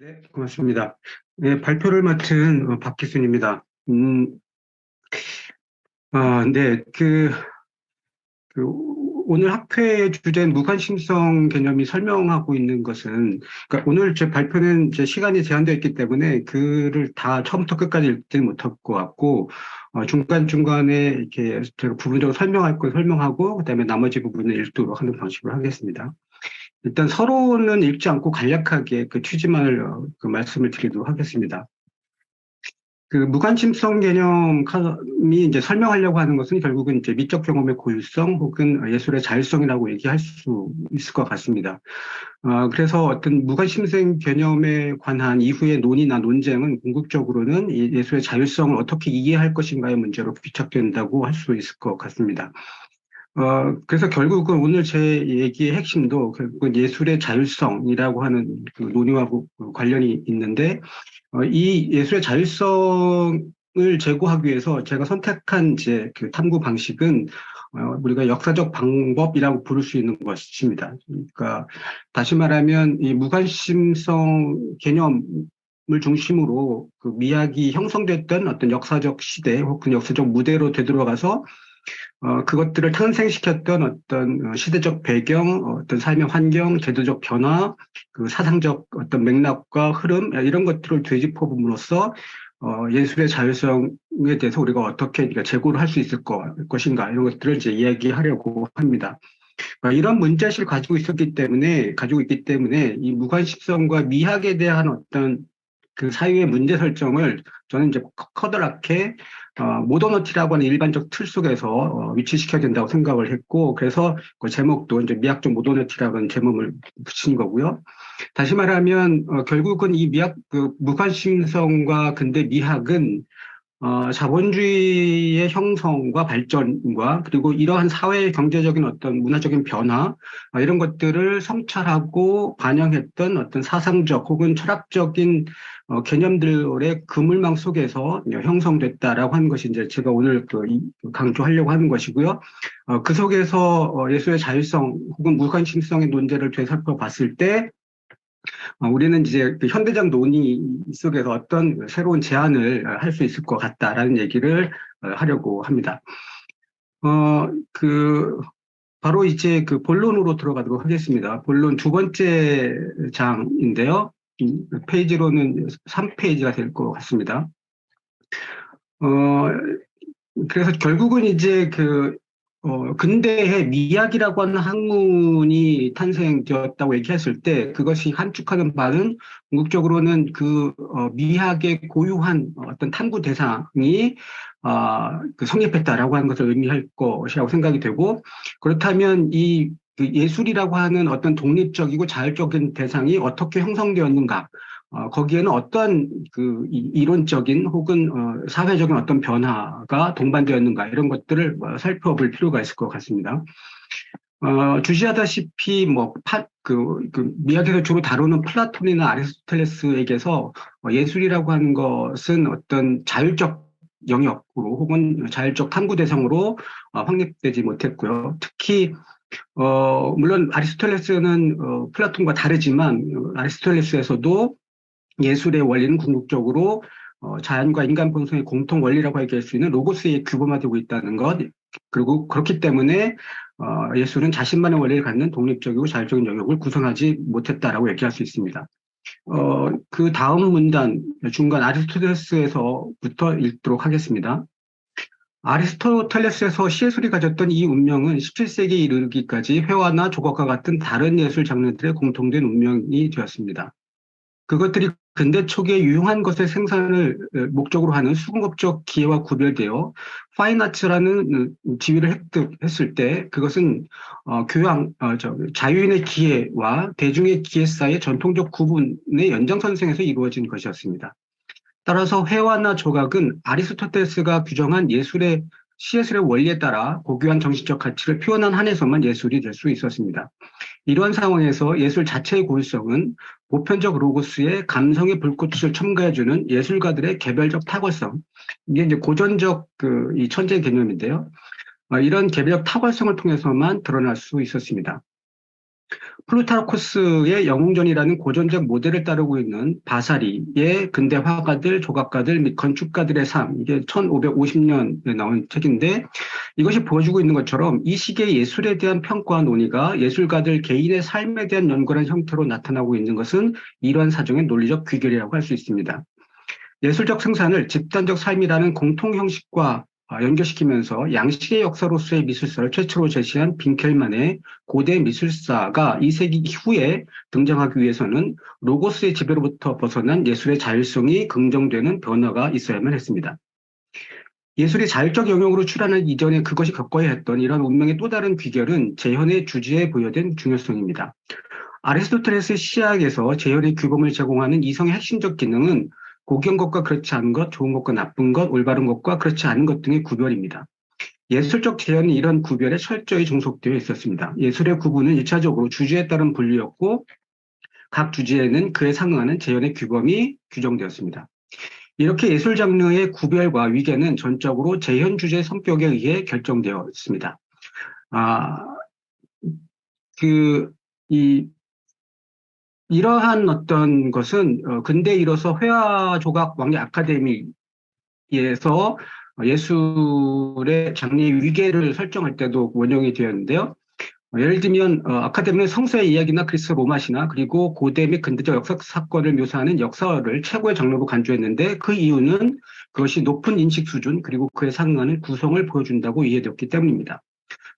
네, 고맙습니다. 네, 발표를 맡은 박기순입니다. 네, 오늘 학회 주제인 무관심성 개념이 설명하고 있는 것은, 그러니까 오늘 제 발표는 제 시간이 제한되어 있기 때문에 글을 다 처음부터 끝까지 읽지 못할 것 같고, 중간중간에 이렇게 제가 부분적으로 설명할 걸 설명하고, 그다음에 나머지 부분을 읽도록 하는 방식으로 하겠습니다. 일단 서론은 읽지 않고 간략하게 그 취지만을 그 말씀을 드리도록 하겠습니다. 그 무관심성 개념이 이제 설명하려고 하는 것은 결국은 이제 미적 경험의 고유성 혹은 예술의 자율성이라고 얘기할 수 있을 것 같습니다. 그래서 어떤 무관심성 개념에 관한 이후의 논의나 논쟁은 궁극적으로는 이 예술의 자율성을 어떻게 이해할 것인가의 문제로 귀착된다고 할 수 있을 것 같습니다. 그래서 결국은 오늘 제 얘기의 핵심도 결국은 예술의 자율성이라고 하는 그 논의와 관련이 있는데, 이 예술의 자율성을 제고하기 위해서 제가 선택한 이제 그 탐구 방식은 우리가 역사적 방법이라고 부를 수 있는 것입니다. 그러니까 다시 말하면 이 무관심성 개념을 중심으로 그 미학이 형성됐던 어떤 역사적 시대 혹은 역사적 무대로 되돌아가서 그것들을 탄생시켰던 어떤 시대적 배경, 어떤 삶의 환경, 제도적 변화, 그 사상적 어떤 맥락과 흐름, 이런 것들을 되짚어봄으로써 예술의 자율성에 대해서 우리가 어떻게 재고를 할 수 있을 것인가, 이런 것들을 이제 이야기하려고 합니다. 이런 문제의식을 가지고 있기 때문에 이 무관심성과 미학에 대한 어떤 그 사유의 문제 설정을 저는 이제 커다랗게 모더너티라고 하는 일반적 틀 속에서 위치시켜야 된다고 생각을 했고, 그래서 그 제목도 이제 미학적 모더너티라는 제목을 붙인 거고요. 다시 말하면 결국은 이 그 무관심성과 근대 미학은 자본주의의 형성과 발전과 그리고 이러한 사회 경제적인 어떤 문화적인 변화, 이런 것들을 성찰하고 반영했던 어떤 사상적 혹은 철학적인 개념들의 그물망 속에서 형성됐다라고 하는 것이 이제 제가 오늘 강조하려고 하는 것이고요. 그 속에서 예술의 자율성 혹은 무관심성의 논제를 되살펴 봤을 때 우리는 이제 그 현대적 논의 속에서 어떤 새로운 제안을 할 수 있을 것 같다라는 얘기를 하려고 합니다. 바로 이제 그 본론으로 들어가도록 하겠습니다. 본론 두 번째 장인데요. 페이지로는 3페이지가 될 것 같습니다. 그래서 결국은 이제 근대의 미학이라고 하는 학문이 탄생되었다고 얘기했을 때 그것이 함축하는 바는 궁극적으로는 미학의 고유한 어떤 탐구 대상이 성립했다라고 하는 것을 의미할 것이라고 생각이 되고, 그렇다면 그 예술이라고 하는 어떤 독립적이고 자율적인 대상이 어떻게 형성되었는가, 거기에는 어떤 이론적인 혹은 사회적인 어떤 변화가 동반되었는가, 이런 것들을 살펴볼 필요가 있을 것 같습니다. 주시하다시피 미학에서 주로 다루는 플라톤이나 아리스토텔레스에게서 예술이라고 하는 것은 어떤 자율적 영역으로 혹은 자율적 탐구 대상으로 확립되지 못했고요. 특히 물론 아리스토텔레스는 플라톤과 다르지만 아리스토텔레스에서도 예술의 원리는 궁극적으로 자연과 인간 본성의 공통 원리라고 얘기할 수 있는 로고스에 규범화되고 있다는 것, 그리고 그렇기 때문에 예술은 자신만의 원리를 갖는 독립적이고 자율적인 영역을 구성하지 못했다라고 얘기할 수 있습니다. 그 다음 문단 중간 아리스토텔레스에서부터 읽도록 하겠습니다. 아리스토텔레스에서 시예술이 가졌던 이 운명은 17세기에 이르기까지 회화나 조각과 같은 다른 예술 장르들의 공통된 운명이 되었습니다. 그것들이 근대 초기에 유용한 것의 생산을 목적으로 하는 수공업적 기회와 구별되어 파인아츠라는 지위를 획득했을 때 그것은 자유인의 기회와 대중의 기회 사이의 전통적 구분의 연장선상에서 이루어진 것이었습니다. 따라서 회화나 조각은 아리스토텔레스가 규정한 시예술의 원리에 따라 고귀한 정신적 가치를 표현한 한에서만 예술이 될 수 있었습니다. 이러한 상황에서 예술 자체의 고유성은 보편적 로고스의 감성의 불꽃을 첨가해주는 예술가들의 개별적 탁월성, 이게 이제 고전적 이 천재 개념인데요. 이런 개별적 탁월성을 통해서만 드러날 수 있었습니다. 플루타르코스의 영웅전이라는 고전적 모델을 따르고 있는 바사리의 근대 화가들, 조각가들 및 건축가들의 삶, 이게 1550년에 나온 책인데 이것이 보여주고 있는 것처럼 이 시기의 예술에 대한 평가와 논의가 예술가들 개인의 삶에 대한 연구라는 형태로 나타나고 있는 것은 이러한 사정의 논리적 귀결이라고 할 수 있습니다. 예술적 생산을 집단적 삶이라는 공통 형식과 연결시키면서 양식의 역사로서의 미술사를 최초로 제시한 빈켈만의 고대 미술사가 2세기 후에 등장하기 위해서는 로고스의 지배로부터 벗어난 예술의 자율성이 긍정되는 변화가 있어야만 했습니다. 예술이 자율적 영역으로 출현하기 이전에 그것이 겪어야 했던 이런 운명의 또 다른 귀결은 재현의 주제에 부여된 중요성입니다. 아리스토텔레스의 시학에서 재현의 규범을 제공하는 이성의 핵심적 기능은 고귀한 것과 그렇지 않은 것, 좋은 것과 나쁜 것, 올바른 것과 그렇지 않은 것 등의 구별입니다. 예술적 재현은 이런 구별에 철저히 종속되어 있었습니다. 예술의 구분은 1차적으로 주제에 따른 분류였고 각 주제에는 그에 상응하는 재현의 규범이 규정되었습니다. 이렇게 예술 장르의 구별과 위계는 전적으로 재현 주제의 성격에 의해 결정되어 있습니다. 이러한 어떤 것은 근대 이로서 회화조각 왕래 아카데미에서 예술의 장르의 위계를 설정할 때도 원형이 되었는데요. 예를 들면 아카데미는 성서의 이야기나 그리스 로마 신화 그리고 고대 및 근대적 역사 사건을 묘사하는 역사를 최고의 장르로 간주했는데 그 이유는 그것이 높은 인식 수준 그리고 그에 상응하는 구성을 보여준다고 이해되었기 때문입니다.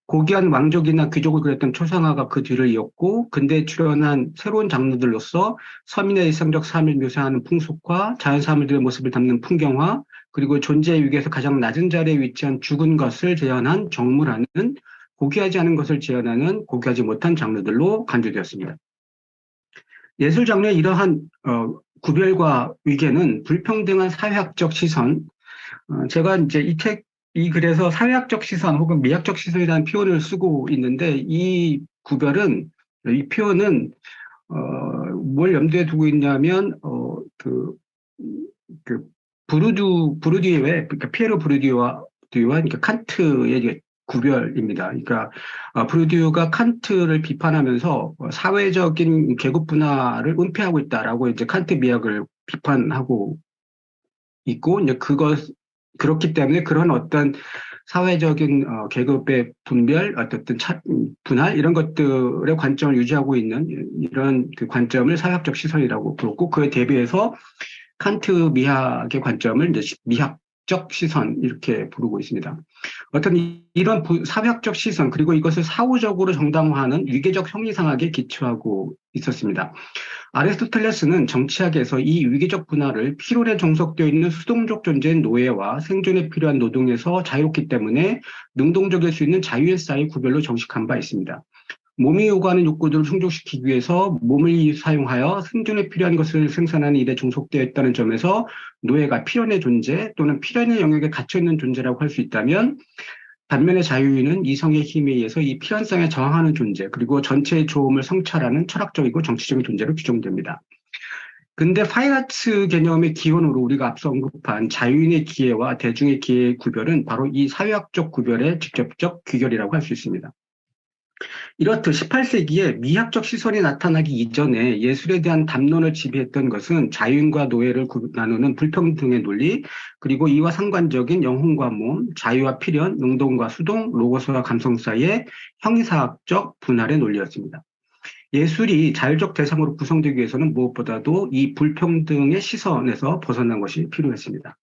고귀한 왕족이나 귀족을 그렸던 초상화가 그 뒤를 이었고 근대에 출현한 새로운 장르들로서 서민의 일상적 삶을 묘사하는 풍속화, 자연사물들의 모습을 담는 풍경화, 그리고 존재의 위기에서 가장 낮은 자리에 위치한 죽은 것을 재현한 정물화는 고귀하지 않은 것을 재현하는 고귀하지 못한 장르들로 간주되었습니다. 예술 장르의 이러한 구별과 위계는 불평등한 사회학적 시선, 제가 이제 이 글에서 사회학적 시선 혹은 미학적 시선이라는 표현을 쓰고 있는데 이 표현은 뭘 염두에 두고 있냐면 부르디유의 그러니까 피에로 부르디유와 그러니까 칸트의 구별입니다. 그러니까 부르디유가 칸트를 비판하면서 사회적인 계급 분화를 은폐하고 있다라고 이제 칸트 미학을 비판하고 있고 이제 그렇기 때문에 그런 어떤 사회적인 계급의 분별, 어떤 분할 이런 것들의 관점을 유지하고 있는 이런 그 관점을 사회학적 시선이라고 부르고 그에 대비해서 칸트 미학의 관점을 이제 미학적 시선 이렇게 부르고 있습니다. 어떤 이런 사회학적 시선 그리고 이것을 사후적으로 정당화하는 위계적 형이상학에 기초하고 있었습니다. 아리스토텔레스는 정치학에서 이 위계적 분화를 필연에 종속되어 있는 수동적 존재인 노예와 생존에 필요한 노동에서 자유롭기 때문에 능동적일 수 있는 자유의 사이 구별로 정식한 바 있습니다. 몸이 요구하는 욕구들을 충족시키기 위해서 몸을 사용하여 생존에 필요한 것을 생산하는 일에 종속되어 있다는 점에서 노예가 필연의 존재 또는 필연의 영역에 갇혀있는 존재라고 할 수 있다면 반면에 자유인은 이성의 힘에 의해서 이 필연성에 저항하는 존재 그리고 전체의 조음을 성찰하는 철학적이고 정치적인 존재로 규정됩니다. 근데 파인아츠 개념의 기원으로 우리가 앞서 언급한 자유인의 기회와 대중의 기회의 구별은 바로 이 사회학적 구별의 직접적 귀결이라고 할 수 있습니다. 이렇듯 18세기에 미학적 시선이 나타나기 이전에 예술에 대한 담론을 지배했던 것은 자유인과 노예를 나누는 불평등의 논리, 그리고 이와 상관적인 영혼과 몸, 자유와 필연, 능동과 수동, 로고스와 감성 사이의 형이사학적 분할의 논리였습니다. 예술이 자율적 대상으로 구성되기 위해서는 무엇보다도 이 불평등의 시선에서 벗어난 것이 필요했습니다.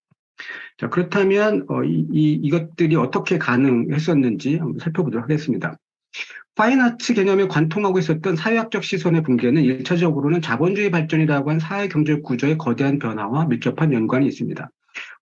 자, 그렇다면 이것들이 어떻게 가능했었는지 한번 살펴보도록 하겠습니다. 파인아츠 개념에 관통하고 있었던 사회학적 시선의 붕괴는 1차적으로는 자본주의 발전이라고 한 사회경제 구조의 거대한 변화와 밀접한 연관이 있습니다.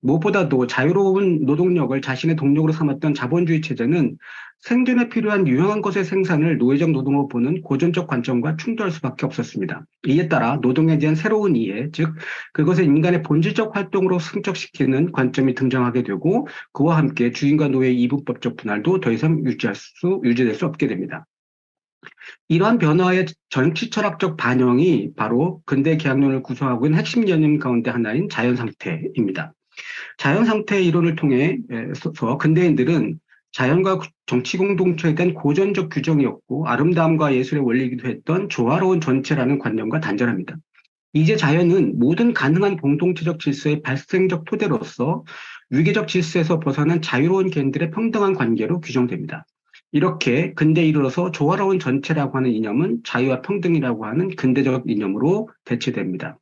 무엇보다도 자유로운 노동력을 자신의 동력으로 삼았던 자본주의 체제는 생존에 필요한 유용한 것의 생산을 노예적 노동으로 보는 고전적 관점과 충돌할 수밖에 없었습니다. 이에 따라 노동에 대한 새로운 이해, 즉 그것을 인간의 본질적 활동으로 승적시키는 관점이 등장하게 되고 그와 함께 주인과 노예의 이분법적 분할도 더 이상 유지될 수 없게 됩니다. 이러한 변화의 정치 철학적 반영이 바로 근대 계약론을 구성하고 있는 핵심 개념 가운데 하나인 자연상태입니다. 자연상태 이론을 통해서 근대인들은 자연과 정치 공동체에 대한 고전적 규정이었고 아름다움과 예술의 원리이기도 했던 조화로운 전체라는 관념과 단절합니다. 이제 자연은 모든 가능한 공동체적 질서의 발생적 토대로서 위계적 질서에서 벗어난 자유로운 개인들의 평등한 관계로 규정됩니다. 이렇게 근대에 이르러서 조화로운 전체라고 하는 이념은 자유와 평등이라고 하는 근대적 이념으로 대체됩니다.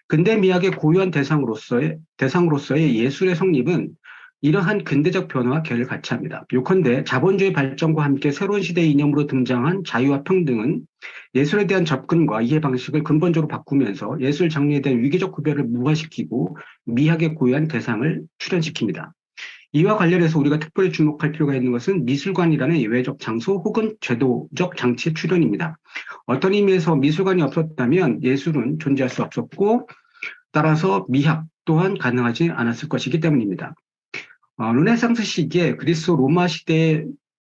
근대 미학의 고유한 대상으로서의 예술의 성립은 이러한 근대적 변화와 결을 같이 합니다. 요컨대 자본주의 발전과 함께 새로운 시대의 이념으로 등장한 자유와 평등은 예술에 대한 접근과 이해 방식을 근본적으로 바꾸면서 예술 장르에 대한 위계적 구별을 무화시키고 미학의 고유한 대상을 출현시킵니다. 이와 관련해서 우리가 특별히 주목할 필요가 있는 것은 미술관이라는 예외적 장소 혹은 제도적 장치의 출현입니다. 어떤 의미에서 미술관이 없었다면 예술은 존재할 수 없었고 따라서 미학 또한 가능하지 않았을 것이기 때문입니다. 르네상스 시기에 그리스 로마 시대의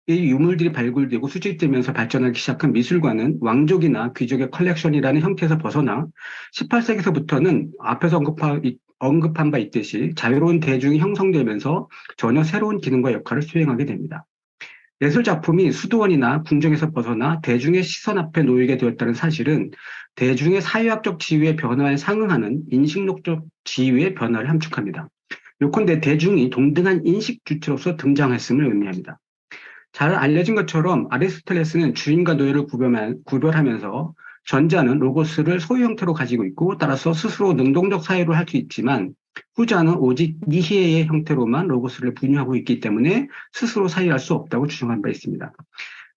유물들이 발굴되고 수집되면서 발전하기 시작한 미술관은 왕족이나 귀족의 컬렉션이라는 형태에서 벗어나 18세기서부터는 앞에서 언급한 바 있듯이 자유로운 대중이 형성되면서 전혀 새로운 기능과 역할을 수행하게 됩니다. 예술 작품이 수도원이나 궁정에서 벗어나 대중의 시선 앞에 놓이게 되었다는 사실은 대중의 사회학적 지위의 변화에 상응하는 인식론적 지위의 변화를 함축합니다. 요컨대 대중이 동등한 인식 주체로서 등장했음을 의미합니다. 잘 알려진 것처럼 아리스토텔레스는 주인과 노예를 구별하면서 전자는 로고스를 소유 형태로 가지고 있고 따라서 스스로 능동적 사유를 할 수 있지만 후자는 오직 니히에의 형태로만 로고스를 분유하고 있기 때문에 스스로 사유할 수 없다고 주장한 바 있습니다.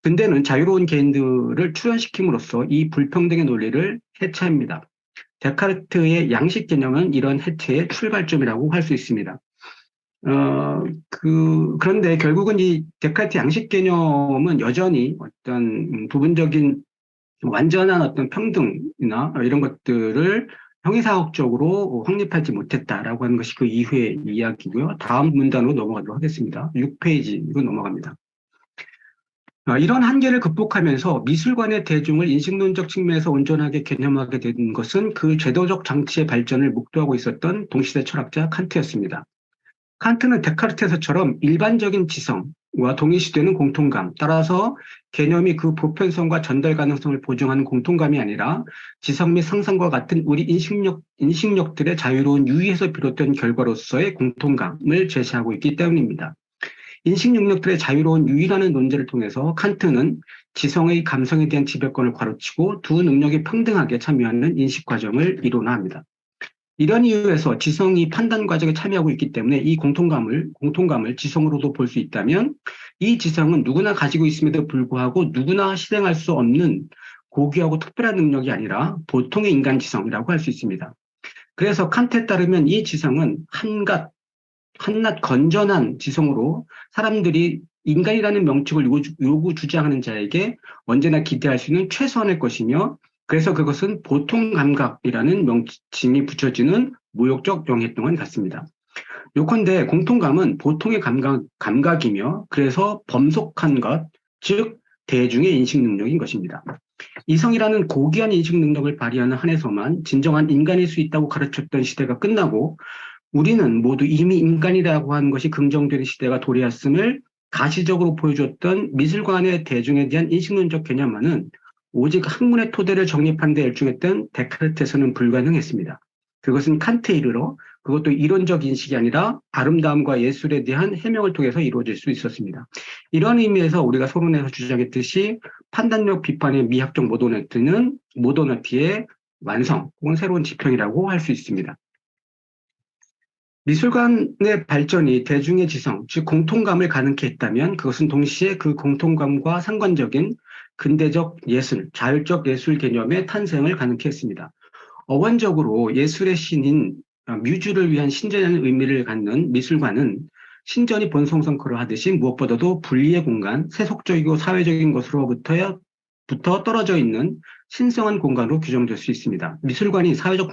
근대는 자유로운 개인들을 출현시킴으로써 이 불평등의 논리를 해체합니다. 데카르트의 양식 개념은 이런 해체의 출발점이라고 할 수 있습니다. 그런데 결국은 이 데카르트 양식 개념은 여전히 어떤 부분적인 완전한 어떤 평등이나 이런 것들을 형이사학적으로 확립하지 못했다라고 하는 것이 그 이후의 이야기고요. 다음 문단으로 넘어가도록 하겠습니다. 6페이지로 넘어갑니다. 이런 한계를 극복하면서 미술관의 대중을 인식론적 측면에서 온전하게 개념하게 된 것은 그 제도적 장치의 발전을 목도하고 있었던 동시대 철학자 칸트였습니다. 칸트는 데카르테서처럼 일반적인 지성과 동일시되는 공통감, 따라서 개념이 그 보편성과 전달 가능성을 보증하는 공통감이 아니라 지성 및 상상과 같은 우리 인식력들의 자유로운 유의에서 비롯된 결과로서의 공통감을 제시하고 있기 때문입니다. 인식 능력들의 자유로운 유의라는 논제를 통해서 칸트는 지성의 감성에 대한 지배권을 가로치고 두 능력이 평등하게 참여하는 인식 과정을 이론화합니다. 이런 이유에서 지성이 판단 과정에 참여하고 있기 때문에 이 공통감을 지성으로도 볼 수 있다면 이 지성은 누구나 가지고 있음에도 불구하고 누구나 실행할 수 없는 고귀하고 특별한 능력이 아니라 보통의 인간 지성이라고 할 수 있습니다. 그래서 칸트에 따르면 이 지성은 한낱 건전한 지성으로 사람들이 인간이라는 명칭을 주장하는 자에게 언제나 기대할 수 있는 최소한의 것이며 그래서 그것은 보통 감각이라는 명칭이 붙여지는 모욕적 영향 같습니다. 요컨대 공통감은 보통의 감각이며 그래서 범속한 것, 즉 대중의 인식 능력인 것입니다. 이성이라는 고귀한 인식 능력을 발휘하는 한에서만 진정한 인간일 수 있다고 가르쳤던 시대가 끝나고 우리는 모두 이미 인간이라고 하는 것이 긍정되는 시대가 도래했음을 가시적으로 보여줬던 미술관의 대중에 대한 인식론적 개념만은 오직 학문의 토대를 정립하는 데 열중했던 데카르트에서는 불가능했습니다. 그것은 칸트에 이르러 그것도 이론적 인식이 아니라 아름다움과 예술에 대한 해명을 통해서 이루어질 수 있었습니다. 이런 의미에서 우리가 서론에서 주장했듯이 판단력 비판의 미학적 모더너티의 완성 혹은 새로운 지평이라고 할 수 있습니다. 미술관의 발전이 대중의 지성, 즉 공통감을 가능케 했다면 그것은 동시에 그 공통감과 상관적인 근대적 예술, 자율적 예술 개념의 탄생을 가능케 했습니다. 어원적으로 예술의 신인 뮤즈를 위한 신전이라는 의미를 갖는 미술관은 신전이 본성성크로 하듯이 무엇보다도 분리의 공간, 세속적이고 사회적인 것으로부터 떨어져 있는 신성한 공간으로 규정될 수 있습니다. 미술관이 사회적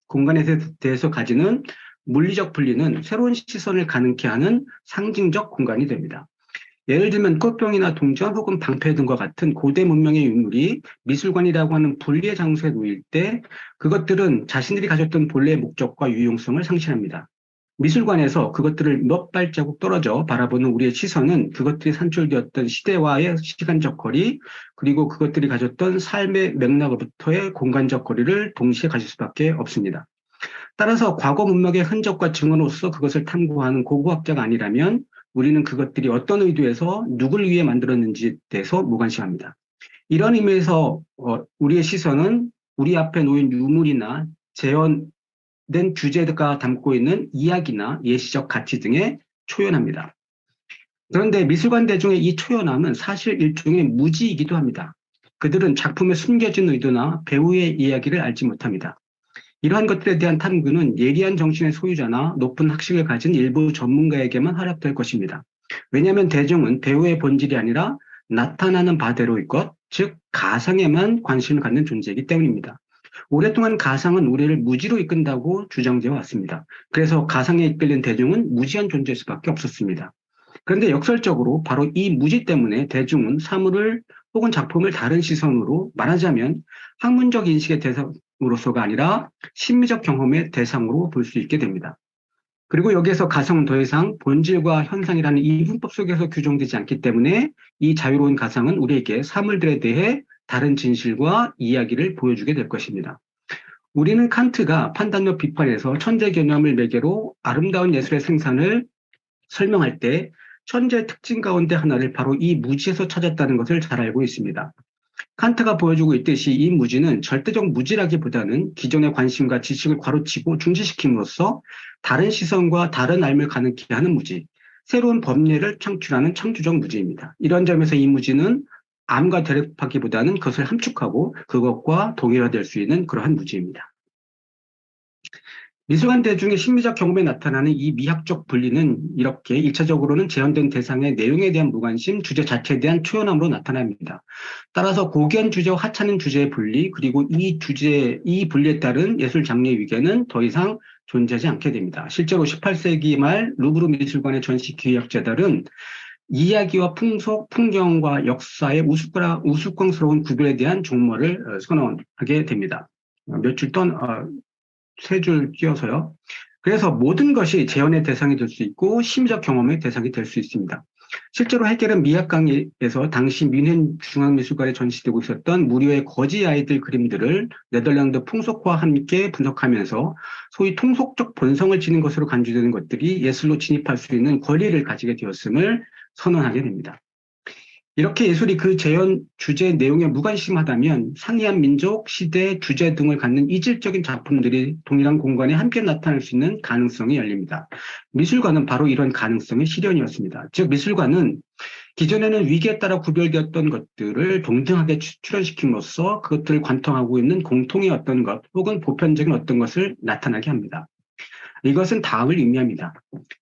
공간에 대해서 가지는 물리적 분리는 새로운 시선을 가능케 하는 상징적 공간이 됩니다. 예를 들면 꽃병이나 동전 혹은 방패 등과 같은 고대 문명의 유물이 미술관이라고 하는 분리의 장소에 놓일 때 그것들은 자신들이 가졌던 본래의 목적과 유용성을 상실합니다. 미술관에서 그것들을 몇 발자국 떨어져 바라보는 우리의 시선은 그것들이 산출되었던 시대와의 시간적 거리, 그리고 그것들이 가졌던 삶의 맥락으로부터의 공간적 거리를 동시에 가질 수밖에 없습니다. 따라서 과거 문명의 흔적과 증언으로서 그것을 탐구하는 고고학자가 아니라면 우리는 그것들이 어떤 의도에서 누굴 위해 만들었는지에 대해서 무관심합니다. 이런 의미에서 우리의 시선은 우리 앞에 놓인 유물이나 재현된 주제가 담고 있는 이야기나 예시적 가치 등에 초연합니다. 그런데 미술관 대중의 이 초연함은 사실 일종의 무지이기도 합니다. 그들은 작품에 숨겨진 의도나 배우의 이야기를 알지 못합니다. 이러한 것들에 대한 탐구는 예리한 정신의 소유자나 높은 학식을 가진 일부 전문가에게만 허락될 것입니다. 왜냐하면 대중은 배우의 본질이 아니라 나타나는 바대로일 것, 즉 가상에만 관심을 갖는 존재이기 때문입니다. 오랫동안 가상은 우리를 무지로 이끈다고 주장되어 왔습니다. 그래서 가상에 이끌린 대중은 무지한 존재일 수밖에 없었습니다. 그런데 역설적으로 바로 이 무지 때문에 대중은 사물을 혹은 작품을 다른 시선으로, 말하자면 학문적 인식의 대상으로서가 아니라 심미적 경험의 대상으로 볼 수 있게 됩니다. 그리고 여기에서 가상은 더 이상 본질과 현상이라는 이 문법 속에서 규정되지 않기 때문에 이 자유로운 가상은 우리에게 사물들에 대해 다른 진실과 이야기를 보여주게 될 것입니다. 우리는 칸트가 판단력 비판에서 천재 개념을 매개로 아름다운 예술의 생산을 설명할 때 천재의 특징 가운데 하나를 바로 이 무지에서 찾았다는 것을 잘 알고 있습니다. 칸트가 보여주고 있듯이 이 무지는 절대적 무지라기보다는 기존의 관심과 지식을 과로치고 중지시킴으로써 다른 시선과 다른 삶을 가능케 하는 무지, 새로운 법례를 창출하는 창조적 무지입니다. 이런 점에서 이 무지는 암과 대립하기보다는 그것을 함축하고 그것과 동일화될 수 있는 그러한 무지입니다. 미술관 대중의 심리적 경험에 나타나는 이 미학적 분리는 이렇게 1차적으로는 재현된 대상의 내용에 대한 무관심, 주제 자체에 대한 초연함으로 나타납니다. 따라서 고견 주제와 하찮은 주제의 분리, 그리고 이 분리에 따른 예술 장르의 위계는 더 이상 존재하지 않게 됩니다. 실제로 18세기 말 루브르 미술관의 전시 기획자들은 이야기와 풍속, 풍경과 역사의 우스꽝스러운 구별에 대한 종말을 선언하게 됩니다. 세 줄 띄어서요. 그래서 모든 것이 재현의 대상이 될 수 있고 심리적 경험의 대상이 될 수 있습니다. 실제로 해겔은 미학 강의에서 당시 뮌헨 중앙미술관에 전시되고 있었던 무료의 거지 아이들 그림들을 네덜란드 풍속화와 함께 분석하면서 소위 통속적 본성을 지닌 것으로 간주되는 것들이 예술로 진입할 수 있는 권리를 가지게 되었음을 선언하게 됩니다. 이렇게 예술이 그 재현 주제 내용에 무관심하다면 상이한 민족, 시대, 주제 등을 갖는 이질적인 작품들이 동일한 공간에 함께 나타날 수 있는 가능성이 열립니다. 미술관은 바로 이런 가능성의 실현이었습니다. 즉 미술관은 기존에는 위기에 따라 구별되었던 것들을 동등하게 출현시킴으로써 그것들을 관통하고 있는 공통의 어떤 것 혹은 보편적인 어떤 것을 나타나게 합니다. 이것은 다음을 의미합니다.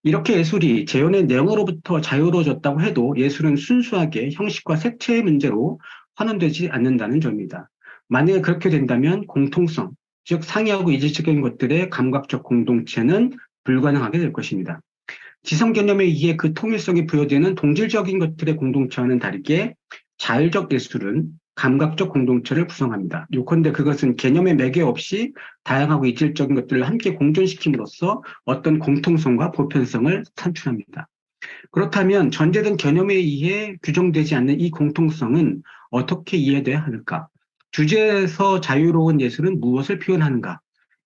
이렇게 예술이 재현의 내용으로부터 자유로워졌다고 해도 예술은 순수하게 형식과 색채의 문제로 환원되지 않는다는 점입니다. 만약에 그렇게 된다면 공통성, 즉 상이하고 이질적인 것들의 감각적 공동체는 불가능하게 될 것입니다. 지성 개념에 의해 그 통일성이 부여되는 동질적인 것들의 공동체와는 다르게 자율적 예술은 감각적 공동체를 구성합니다. 요컨대 그것은 개념의 매개 없이 다양하고 이질적인 것들을 함께 공존시킴으로써 어떤 공통성과 보편성을 산출합니다. 그렇다면 전제된 개념에 의해 규정되지 않는 이 공통성은 어떻게 이해돼야 할까? 주제에서 자유로운 예술은 무엇을 표현하는가?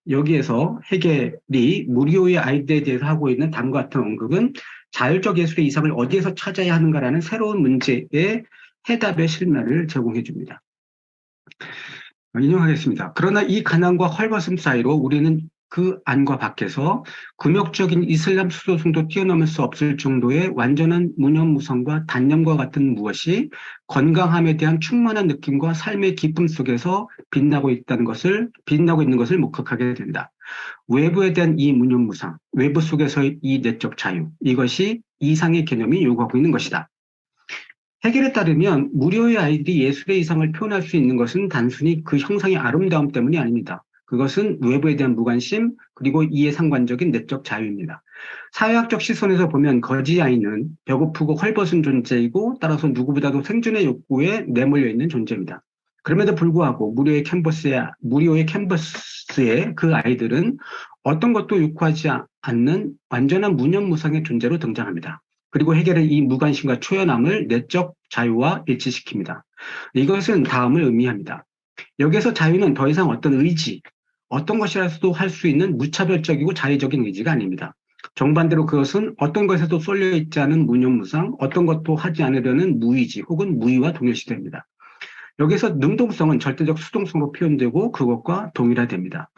여기에서 해겔이 무리오의 아이디어에 대해서 하고 있는 다음과 같은 언급은 자율적 예술의 이상을 어디에서 찾아야 하는가라는 새로운 문제의 해답의 실마리를 제공해 줍니다. 인용하겠습니다. 그러나 이 가난과 헐벗음 사이로 우리는 그 안과 밖에서 굴욕적인 이슬람 수도승도 뛰어넘을 수 없을 정도의 완전한 무념무성과 단념과 같은 무엇이 건강함에 대한 충만한 느낌과 삶의 기쁨 속에서 빛나고 있는 것을 목격하게 된다. 외부에 대한 이 무념무상, 외부 속에서의 이 내적 자유, 이것이 이상의 개념이 요구하고 있는 것이다. 해겔에 따르면 무료의 아이들이 예술의 이상을 표현할 수 있는 것은 단순히 그 형상의 아름다움 때문이 아닙니다. 그것은 외부에 대한 무관심 그리고 이에 상관적인 내적 자유입니다. 사회학적 시선에서 보면 거지 아이는 배고프고 헐벗은 존재이고 따라서 누구보다도 생존의 욕구에 내몰려 있는 존재입니다. 그럼에도 불구하고 무료의 캔버스에 그 아이들은 어떤 것도 요구하지 않는 완전한 무념무상의 존재로 등장합니다. 그리고 해겔은 이 무관심과 초연함을 내적 자유와 일치시킵니다. 이것은 다음을 의미합니다. 여기서 자유는 더 이상 어떤 의지, 어떤 것이라도 할 수 있는 무차별적이고 자의적인 의지가 아닙니다. 정반대로 그것은 어떤 것에도 쏠려 있지 않은 무념무상, 어떤 것도 하지 않으려는 무의지 혹은 무의와 동일시됩니다. 여기서 능동성은 절대적 수동성으로 표현되고 그것과 동일화됩니다.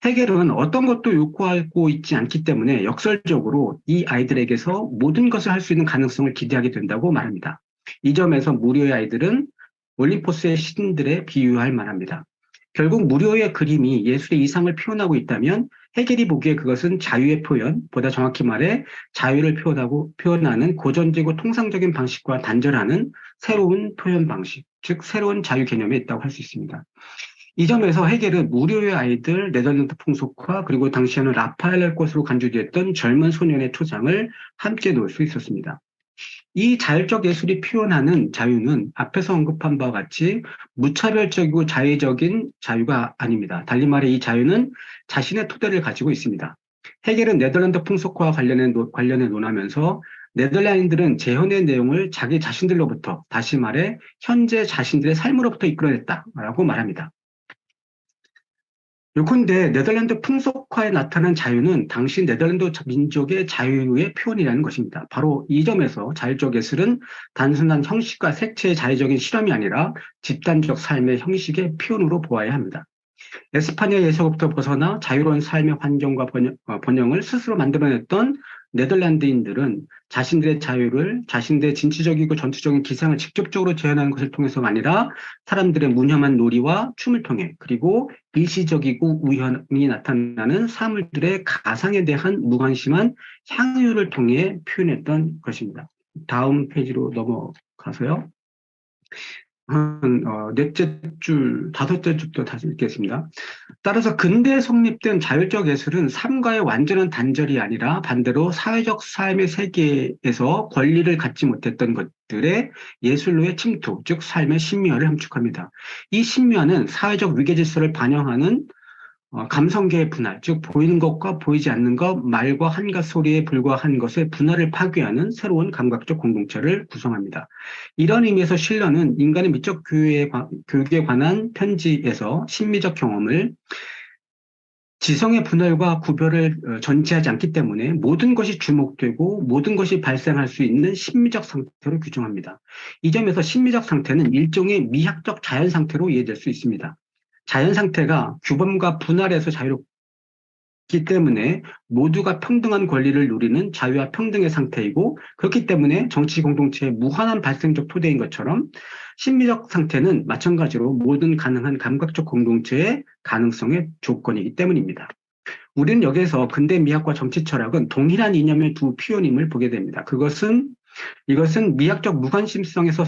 해겔은 어떤 것도 요구하고 있지 않기 때문에 역설적으로 이 아이들에게서 모든 것을 할 수 있는 가능성을 기대하게 된다고 말합니다. 이 점에서 무료의 아이들은 올림포스의 신들에 비유할 만합니다. 결국 무료의 그림이 예술의 이상을 표현하고 있다면 해겔이 보기에 그것은 자유의 표현, 보다 정확히 말해 자유를 표현하는 고전적이고 통상적인 방식과 단절하는 새로운 표현 방식, 즉 새로운 자유 개념에 있다고 할 수 있습니다. 이 점에서 해겔은 무료의 아이들, 네덜란드 풍속화, 그리고 당시에는 라파엘의 것으로 간주되었던 젊은 소년의 초상을 함께 놓을 수 있었습니다. 이 자율적 예술이 표현하는 자유는 앞에서 언급한 바와 같이 무차별적이고 자의적인 자유가 아닙니다. 달리 말해 이 자유는 자신의 토대를 가지고 있습니다. 해겔은 네덜란드 풍속화와 관련해 논하면서 네덜란드인들은 재현의 내용을 자기 자신들로부터, 다시 말해 현재 자신들의 삶으로부터 이끌어냈다라고 말합니다. 요컨대 네덜란드 풍속화에 나타난 자유는 당시 네덜란드 민족의 자유의 표현이라는 것입니다. 바로 이 점에서 자율적 예술은 단순한 형식과 색채의 자의적인 실험이 아니라 집단적 삶의 형식의 표현으로 보아야 합니다. 에스파냐 예서부터 벗어나 자유로운 삶의 환경과 번영을 스스로 만들어냈던 네덜란드인들은 자신들의 자유를 자신들의 진취적이고 전투적인 기상을 직접적으로 재현하는 것을 통해서가 아니라 사람들의 무념한 놀이와 춤을 통해 그리고 일시적이고 우연히 나타나는 사물들의 가상에 대한 무관심한 향유를 통해 표현했던 것입니다. 다음 페이지로 넘어가서요. 넷째 줄, 다섯째 줄부터 다시 읽겠습니다. 따라서 근대에 성립된 자율적 예술은 삶과의 완전한 단절이 아니라 반대로 사회적 삶의 세계에서 권리를 갖지 못했던 것들의 예술로의 침투, 즉 삶의 신묘화를 함축합니다. 이 신묘화는 사회적 위계질서를 반영하는 감성계의 분할, 즉 보이는 것과 보이지 않는 것, 말과 한갓 소리에 불과한 것의 분할을 파괴하는 새로운 감각적 공동체를 구성합니다. 이런 의미에서 실러는 인간의 미적 교육에 관한 편지에서 심미적 경험을 지성의 분할과 구별을 전제하지 않기 때문에 모든 것이 주목되고 모든 것이 발생할 수 있는 심미적 상태로 규정합니다. 이 점에서 심미적 상태는 일종의 미학적 자연 상태로 이해될 수 있습니다. 자연 상태가 규범과 분할에서 자유롭기 때문에 모두가 평등한 권리를 누리는 자유와 평등의 상태이고 그렇기 때문에 정치 공동체의 무한한 발생적 토대인 것처럼 심리적 상태는 마찬가지로 모든 가능한 감각적 공동체의 가능성의 조건이기 때문입니다. 우리는 여기서 근대 미학과 정치 철학은 동일한 이념의 두 표현임을 보게 됩니다. 이것은 미학적 무관심성에서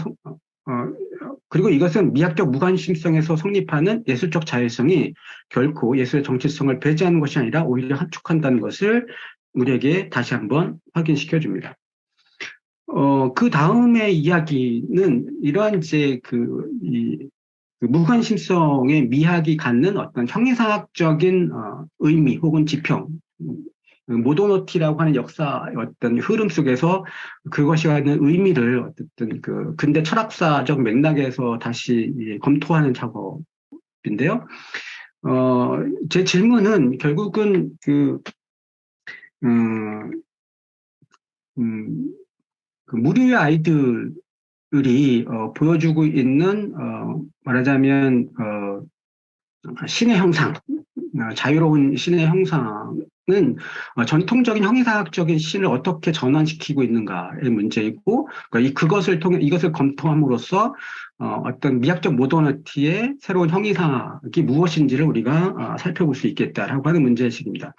그리고 이것은 미학적 무관심성에서 성립하는 예술적 자율성이 결코 예술의 정체성을 배제하는 것이 아니라 오히려 함축한다는 것을 우리에게 다시 한번 확인시켜 줍니다. 그 다음의 이야기는 이러한 이제 그 무관심성의 미학이 갖는 어떤 형이상학적인 의미 혹은 지평, 모더너티라고 하는 역사의 어떤 흐름 속에서 그것이 갖는 의미를 어쨌든 그 근대 철학사적 맥락에서 다시 검토하는 작업인데요. 제 질문은 결국은 음, 그 무리의 아이들이 보여주고 있는 말하자면 신의 형상, 자유로운 신의 형상은 전통적인 형이상학적인 신을 어떻게 전환시키고 있는가의 문제이고, 그러니까 이것을 검토함으로써 어떤 미학적 모더너티의 새로운 형이상학이 무엇인지를 우리가 살펴볼 수 있겠다라고 하는 문제의식입니다.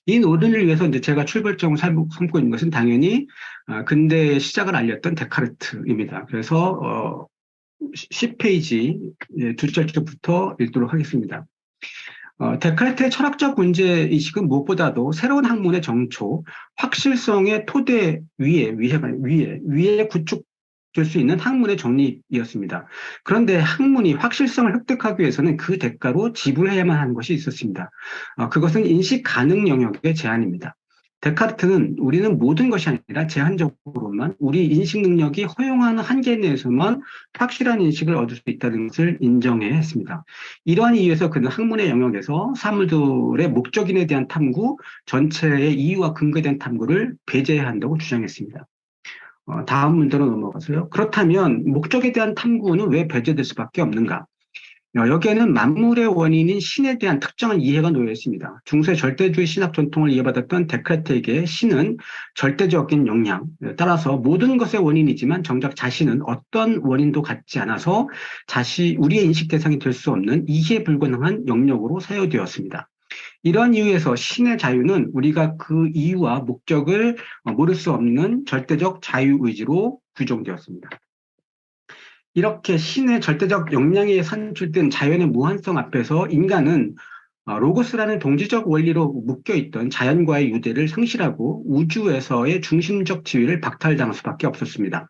이 논의를 위해서 이제 제가 출발점을 삼고 있는 것은 당연히 근대의 시작을 알렸던 데카르트입니다. 그래서 10페이지 두 절부터 읽도록 하겠습니다. 데카르트의 철학적 문제의식은 무엇보다도 새로운 학문의 정초, 확실성의 토대 위에 구축 수 있는 학문의 정립이었습니다. 그런데 학문이 확실성을 획득하기 위해서는 그 대가로 지불해야만 하는 것이 있었습니다. 그것은 인식 가능 영역의 제한입니다. 데카르트는 우리는 모든 것이 아니라 제한적으로만 우리 인식 능력이 허용하는 한계 내에서만 확실한 인식을 얻을 수 있다는 것을 인정해야 했습니다. 이러한 이유에서 그는 학문의 영역에서 사물들의 목적인에 대한 탐구, 전체의 이유와 근거에 대한 탐구를 배제해야 한다고 주장했습니다. 다음 문제로 넘어가서요. 그렇다면 목적에 대한 탐구는 왜 배제될 수밖에 없는가? 여기에는 만물의 원인인 신에 대한 특정한 이해가 놓여 있습니다. 중세 절대주의 신학 전통을 이어받았던 데카르트에게 신은 절대적인 역량, 따라서 모든 것의 원인이지만 정작 자신은 어떤 원인도 갖지 않아서 우리의 인식 대상이 될 수 없는 이해 불가능한 영역으로 사유되었습니다. 이런 이유에서 신의 자유는 우리가 그 이유와 목적을 모를 수 없는 절대적 자유의지로 규정되었습니다. 이렇게 신의 절대적 역량에 산출된 자연의 무한성 앞에서 인간은 로고스라는 동지적 원리로 묶여있던 자연과의 유대를 상실하고 우주에서의 중심적 지위를 박탈당할 수밖에 없었습니다.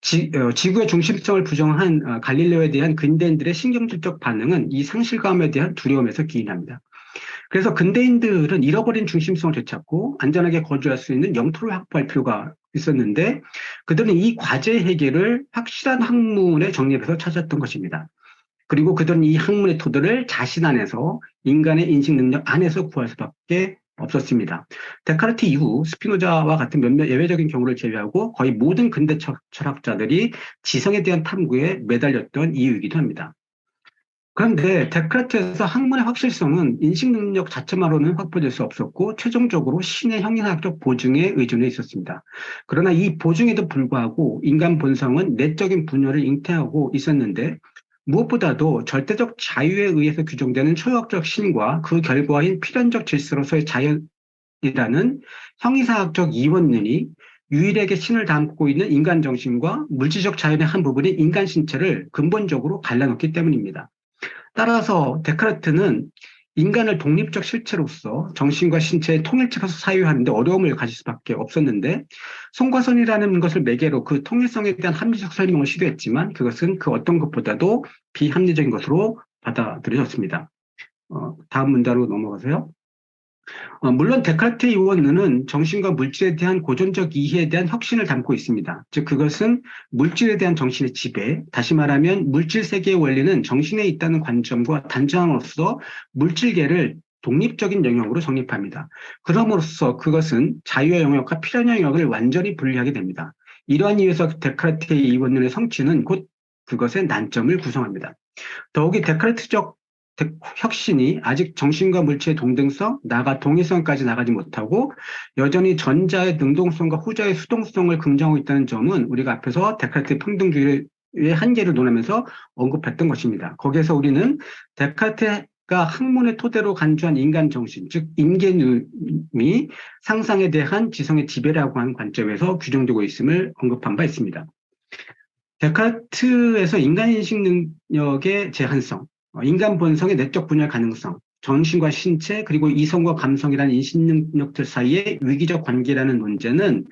지구의 중심성을 부정한 갈릴레오에 대한 근대인들의 신경질적 반응은 이 상실감에 대한 두려움에서 기인합니다. 그래서 근대인들은 잃어버린 중심성을 되찾고 안전하게 거주할 수 있는 영토를 확보할 필요가 있었는데 그들은 이 과제 해결을 확실한 학문의 정립에서 찾았던 것입니다. 그리고 그들은 이 학문의 토대를 자신 안에서 인간의 인식 능력 안에서 구할 수밖에 없었습니다. 데카르트 이후 스피노자와 같은 몇몇 예외적인 경우를 제외하고 거의 모든 근대 철학자들이 지성에 대한 탐구에 매달렸던 이유이기도 합니다. 그런데 데카르트에서 학문의 확실성은 인식 능력 자체만으로는 확보될 수 없었고 최종적으로 신의 형이상학적 보증에 의존해 있었습니다. 그러나 이 보증에도 불구하고 인간 본성은 내적인 분열을 잉태하고 있었는데 무엇보다도 절대적 자유에 의해서 규정되는 초역적 신과 그 결과인 필연적 질서로서의 자연이라는 형이상학적 이원론이 유일하게 신을 담고 있는 인간 정신과 물질적 자연의 한 부분인 인간 신체를 근본적으로 갈라놓기 때문입니다. 따라서 데카르트는 인간을 독립적 실체로서 정신과 신체의 통일체로서 사유하는데 어려움을 가질 수밖에 없었는데 성과선이라는 것을 매개로 그 통일성에 대한 합리적 설명을 시도했지만 그것은 그 어떤 것보다도 비합리적인 것으로 받아들여졌습니다. 다음 문단으로 넘어가세요. 물론 데카르트의 이원론은 정신과 물질에 대한 고전적 이해에 대한 혁신을 담고 있습니다. 즉 그것은 물질에 대한 정신의 지배, 다시 말하면 물질 세계의 원리는 정신에 있다는 관점과 단정함으로써 물질계를 독립적인 영역으로 정립합니다. 그럼으로써 그것은 자유의 영역과 필연의 영역을 완전히 분리하게 됩니다. 이러한 이유에서 데카르트의 이원론의 성취는 곧 그것의 난점을 구성합니다. 더욱이 데카르트적 혁신이 아직 정신과 물질의 동등성, 나아가 동일성까지 나가지 못하고 여전히 전자의 능동성과 후자의 수동성을 긍정하고 있다는 점은 우리가 앞에서 데카르트의 평등주의의 한계를 논하면서 언급했던 것입니다. 거기에서 우리는 데카르트가 학문의 토대로 간주한 인간 정신, 즉 인계념이 상상에 대한 지성의 지배라고 하는 관점에서 규정되고 있음을 언급한 바 있습니다. 데카르트에서 인간인식 능력의 제한성, 인간 본성의 내적 분열 가능성, 정신과 신체 그리고 이성과 감성이라는 인식 능력들 사이의 위기적 관계라는 논제는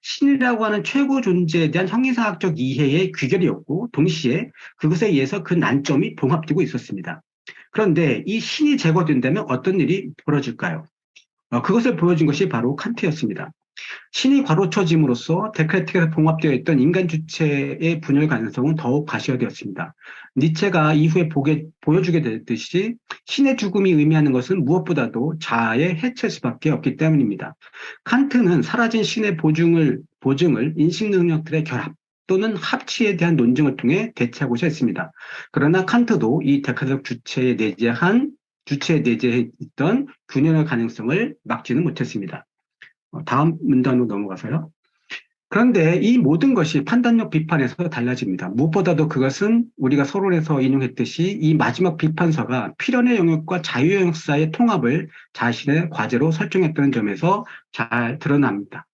신이라고 하는 최고 존재에 대한 형이상학적 이해의 귀결이었고 동시에 그것에 의해서 그 난점이 봉합되고 있었습니다. 그런데 이 신이 제거된다면 어떤 일이 벌어질까요? 그것을 보여준 것이 바로 칸트였습니다. 신이 과로쳐짐으로써 데카르트에서 봉합되어 있던 인간 주체의 분열 가능성은 더욱 가시화되었습니다. 니체가 이후에 보여주게 됐듯이 신의 죽음이 의미하는 것은 무엇보다도 자아의 해체일 수밖에 없기 때문입니다. 칸트는 사라진 신의 보증을 인식 능력들의 결합 또는 합치에 대한 논증을 통해 대체하고자 했습니다. 그러나 칸트도 이 데카르트 주체에 내재해 있던 균형의 가능성을 막지는 못했습니다. 다음 문단으로 넘어가서요. 그런데 이 모든 것이 판단력 비판에서 달라집니다. 무엇보다도 그것은 우리가 서론에서 인용했듯이 이 마지막 비판서가 필연의 영역과 자유의 영역 사이의 통합을 자신의 과제로 설정했다는 점에서 잘 드러납니다.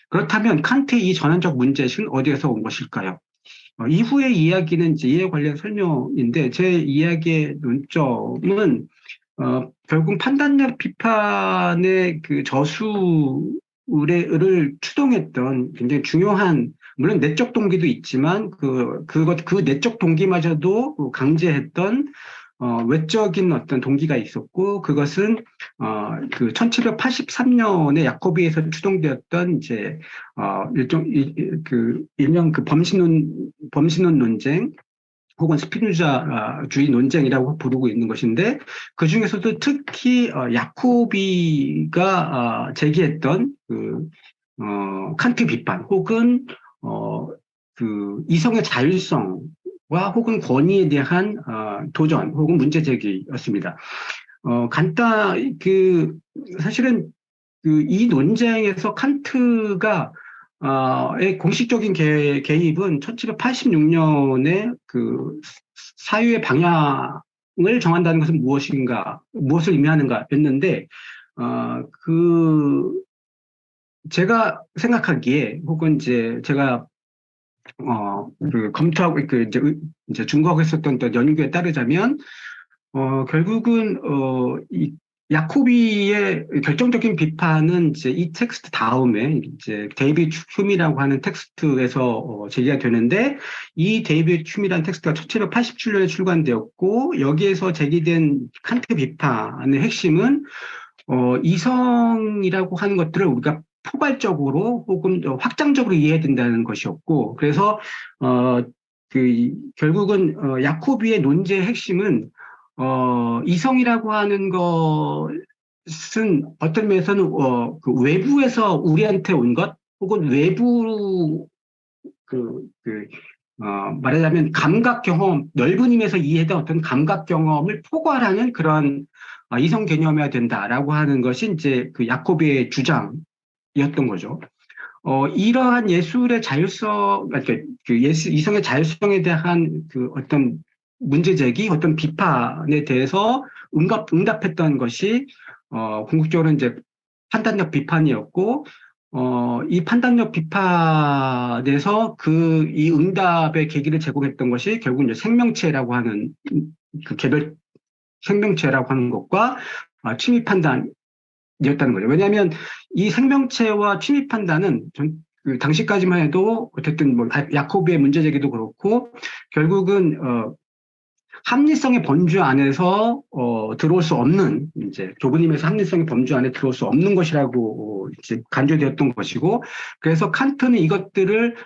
그렇다면 칸트의 이 전환적 문제의식은 어디에서 온 것일까요? 이후의 이야기는 이제 이에 관련 설명인데 제 이야기의 논점은 결국 판단력 비판의 그 저수를 추동했던 굉장히 중요한 물론 내적 동기도 있지만 그 내적 동기마저도 강제했던 외적인 어떤 동기가 있었고, 그것은, 그 1783년에 야코비에서 추동되었던 이제, 일명 그 범신론 논쟁, 혹은 스피노자주의 논쟁이라고 부르고 있는 것인데, 그 중에서도 특히, 야코비가, 제기했던 칸트 비판, 혹은, 어, 이성의 자율성과 혹은 권위에 대한, 도전, 혹은 문제 제기였습니다. 사실은 이 논쟁에서 칸트가 의 공식적인 개입은 1786년에 그 사유의 방향을 정한다는 것은 무엇을 의미하는가였는데, 제가 생각하기에, 혹은 이제 제가 검토하고 이제 준거하고 있었던 또 연구에 따르자면, 결국은, 이 야코비의 결정적인 비판은 이제 이 텍스트 다음에 이제 데이비드 휴미라고 하는 텍스트에서 제기가 되는데, 이 데이비드 휴미라는 텍스트가 1787년에 출간되었고, 여기에서 제기된 칸트 비판의 핵심은, 이성이라고 하는 것들을 우리가 포괄적으로 혹은 확장적으로 이해해야 된다는 것이었고, 그래서, 결국은, 야코비의 논제의 핵심은 이성이라고 하는 것은 어떤 면에서는 그 외부에서 우리한테 온 것, 혹은 외부 말하자면 감각 경험, 넓은 의미에서 이해했던 어떤 감각 경험을 포괄하는 그런 이성 개념이어야 된다라고 하는 것이 이제 그 야코비의 주장이었던 거죠. 이러한 예술의 자율성, 그러니까 이성의 자율성에 대한 그 어떤 문제 제기, 어떤 비판에 대해서 응답했던 것이, 궁극적으로 이제 판단력 비판이었고, 이 판단력 비판에서 이 응답의 계기를 제공했던 것이 결국 이제 생명체라고 하는 그 개별 생명체라고 하는 것과 취미 판단, 이었다는 거죠. 왜냐하면 이 생명체와 취미 판단은 그 당시까지만 해도 어쨌든 뭐 야코비의 문제 제기도 그렇고 결국은 합리성의 범주 안에서 들어올 수 없는, 이제 좁은 의미에서 합리성의 범주 안에 들어올 수 없는 것이라고 이제 간주되었던 것이고, 그래서 칸트는 이것들을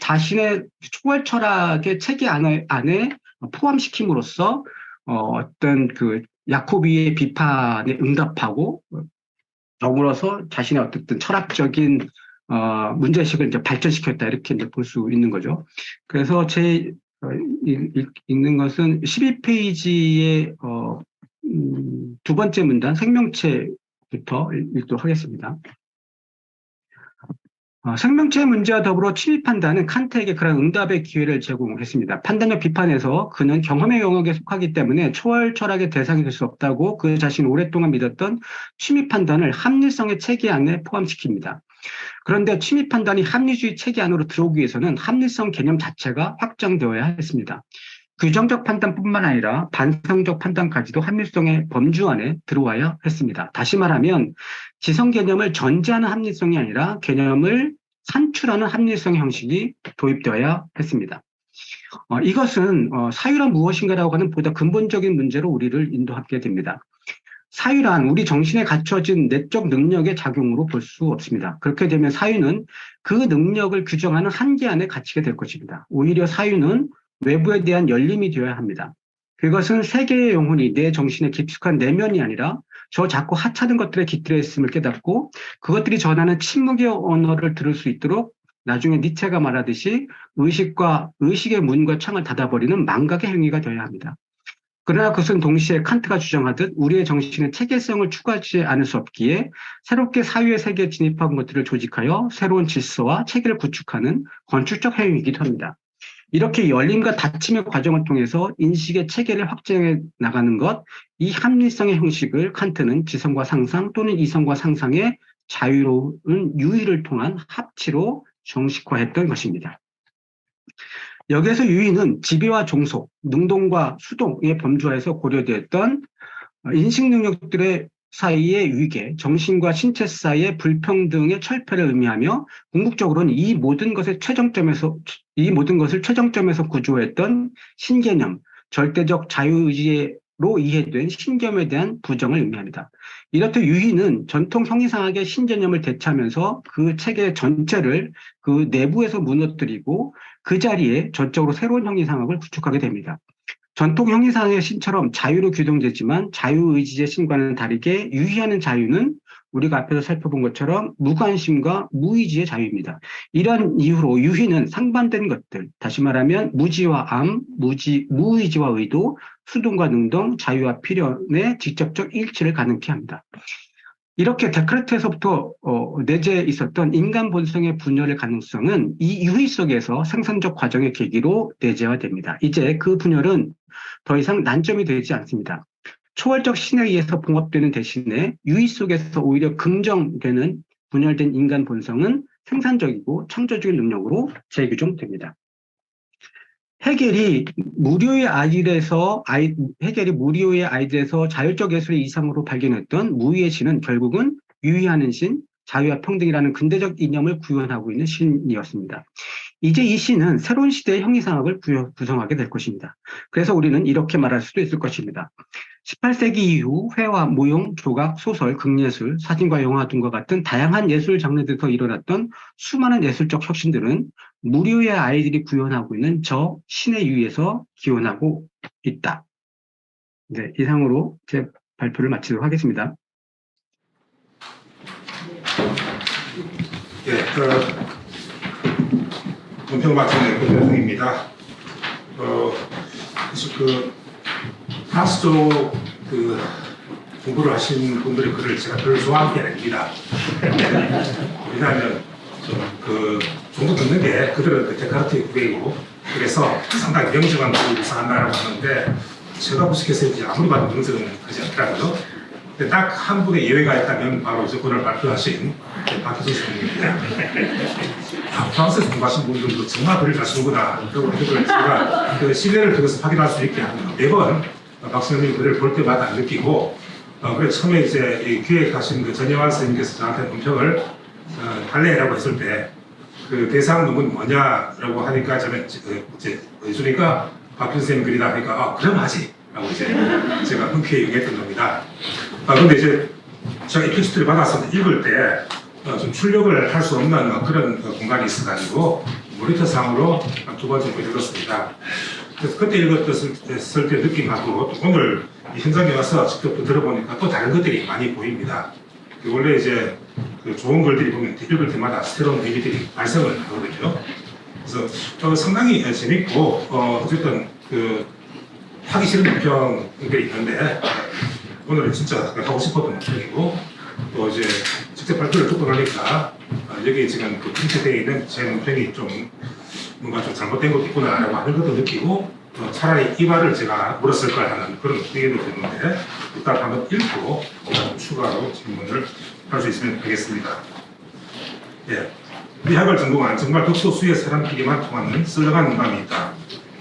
자신의 초월 철학의 체계 안에 포함시킴으로써 어떤 그 야코비의 비판에 응답하고, 더불어서 자신의 어떤 철학적인 문제의식을 이제 발전시켰다, 이렇게 이제 볼 수 있는 거죠. 그래서 읽는 것은 12페이지의 두 번째 문단 생명체부터 읽도록 하겠습니다. 생명체의 문제와 더불어 취미 판단은 칸트에게 그런 응답의 기회를 제공했습니다. 판단력 비판에서 그는 경험의 영역에 속하기 때문에 초월 철학의 대상이 될 수 없다고 그 자신이 오랫동안 믿었던 취미 판단을 합리성의 체계 안에 포함시킵니다. 그런데 취미 판단이 합리주의 체계 안으로 들어오기 위해서는 합리성 개념 자체가 확장되어야 했습니다. 규정적 판단뿐만 아니라 반성적 판단까지도 합리성의 범주 안에 들어와야 했습니다. 다시 말하면 지성 개념을 전제하는 합리성이 아니라 개념을 산출하는 합리성의 형식이 도입되어야 했습니다. 이것은 사유란 무엇인가라고 하는 보다 근본적인 문제로 우리를 인도하게 됩니다. 사유란 우리 정신에 갖춰진 내적 능력의 작용으로 볼 수 없습니다. 그렇게 되면 사유는 그 능력을 규정하는 한계 안에 갇히게 될 것입니다. 오히려 사유는 외부에 대한 열림이 되어야 합니다. 그것은 세계의 영혼이 내 정신의 깊숙한 내면이 아니라 저 작고 하찮은 것들에 깃들어 있음을 깨닫고 그것들이 전하는 침묵의 언어를 들을 수 있도록 나중에 니체가 말하듯이 의식의 문과 창을 닫아버리는 망각의 행위가 되어야 합니다. 그러나 그것은 동시에 칸트가 주장하듯 우리의 정신의 체계성을 추구하지 않을 수 없기에 새롭게 사유의 세계에 진입한 것들을 조직하여 새로운 질서와 체계를 구축하는 건축적 행위이기도 합니다. 이렇게 열림과 닫힘의 과정을 통해서 인식의 체계를 확장해 나가는 것, 이 합리성의 형식을 칸트는 지성과 상상 또는 이성과 상상의 자유로운 유의를 통한 합치로 정식화했던 것입니다. 여기에서 유의는 지배와 종속, 능동과 수동의 범주하에서 고려되었던 인식 능력들의 사이의 위계, 정신과 신체 사이의 불평등의 철폐를 의미하며 궁극적으로는 이 모든 것을 최정점에서 구조했던 신개념, 절대적 자유의지로 이해된 신념에 대한 부정을 의미합니다. 이렇듯 유희는 전통 형이상학의 신개념을 대체하면서 그 체계 전체를 그 내부에서 무너뜨리고 그 자리에 전적으로 새로운 형이상학을 구축하게 됩니다. 전통 형이상의 신처럼 자유로 규정되지만 자유의지의 신과는 다르게 유희하는 자유는 우리가 앞에서 살펴본 것처럼 무관심과 무의지의 자유입니다. 이런 이유로 유희는 상반된 것들, 다시 말하면 무지와 암, 무의지와 의도, 수동과 능동, 자유와 필연의 직접적 일치를 가능케 합니다. 이렇게 데카르트에서부터 내재해 있었던 인간 본성의 분열의 가능성은 이 유희 속에서 생산적 과정의 계기로 내재화됩니다. 이제 그 분열은 더 이상 난점이 되지 않습니다. 초월적 신에 의해서 봉합되는 대신에 유희 속에서 오히려 긍정되는 분열된 인간 본성은 생산적이고 창조적인 능력으로 재규정됩니다. 헤겔이 무료의 아이들에서 자율적 예술의 이상으로 발견했던 무의의 신은 결국은 유희하는 신, 자유와 평등이라는 근대적 이념을 구현하고 있는 신이었습니다. 이제 이 신은 새로운 시대의 형이상학을 구성하게 될 것입니다. 그래서 우리는 이렇게 말할 수도 있을 것입니다. 18세기 이후 회화, 무용, 조각, 소설, 극예술, 사진과 영화 등과 같은 다양한 예술 장르들에서 일어났던 수많은 예술적 혁신들은 무료의 아이들이 구현하고 있는 저 신의 유희에서 기원하고 있다. 네, 이상으로 제 발표를 마치도록 하겠습니다. 예, 논평마침의 고대중입니다. 프랑스도 공부를 하신 분들의 글을 제가 별로 좋아하는 게 아닙니다. 왜냐하면 정도 듣는 게 그들은 데카르트의 후배이고 그래서 상당히 명정한 글을 구사한다고 하는데 제가 무식해서인지 아무리 봐도 명정은 하지 않더라고요. 근데 딱 한 분의 예외가 있다면 바로 그걸 발표하신 박희준 선생님입니다. 프랑스에서 공부하신 분들도 정말 글을 잘 쓰는구나. 그걸 제가 신뢰를 그것을 확인할 수 있게 합니다. 매번 박 선생님 글을 볼 때마다 느끼고, 그래서 처음에 이제 기획하신 전영환 선생님께서 저한테 논평을 할래라고 했을 때, 그 대상 논문이 뭐냐라고 하니까 저는 이제 해주니까 박희준 선생님 글이다 하니까, 그럼 하지! 라고 이제 제가 흔쾌히 얘기했던 겁니다. 근데 이제 제가 이 텍스트를 받아서 읽을 때, 좀 출력을 할 수 없는 그런 공간이 있어가지고 모니터상으로 두 번 정도 읽었습니다. 그래서 그때 읽었을 때 느낌하고 오늘 이 현장에 와서 직접 또 들어보니까 또 다른 것들이 많이 보입니다. 원래 이제 좋은 글들이 보면 읽을 때마다 새로운 의미들이 발생을 하거든요. 그래서 상당히 재밌고 어쨌든 하기 싫은 논평들이 있는데 오늘은 진짜 하고 싶었던 논평이고 또 이제 직접 발표를 듣고 나니까 여기 지금 프린트되어 있는 제 논평이 좀 뭔가 좀 잘못된 것도 있구나라고 하는 것도 느끼고 차라리 이 말을 제가 물었을 걸 하는 그런 의견도 드는데 일단 한번 읽고 추가로 질문을 할 수 있으면 하겠습니다. 예. 미학을 전공한 정말 극소수의 사람끼리만 통하는 썰렁한 농담이 있다.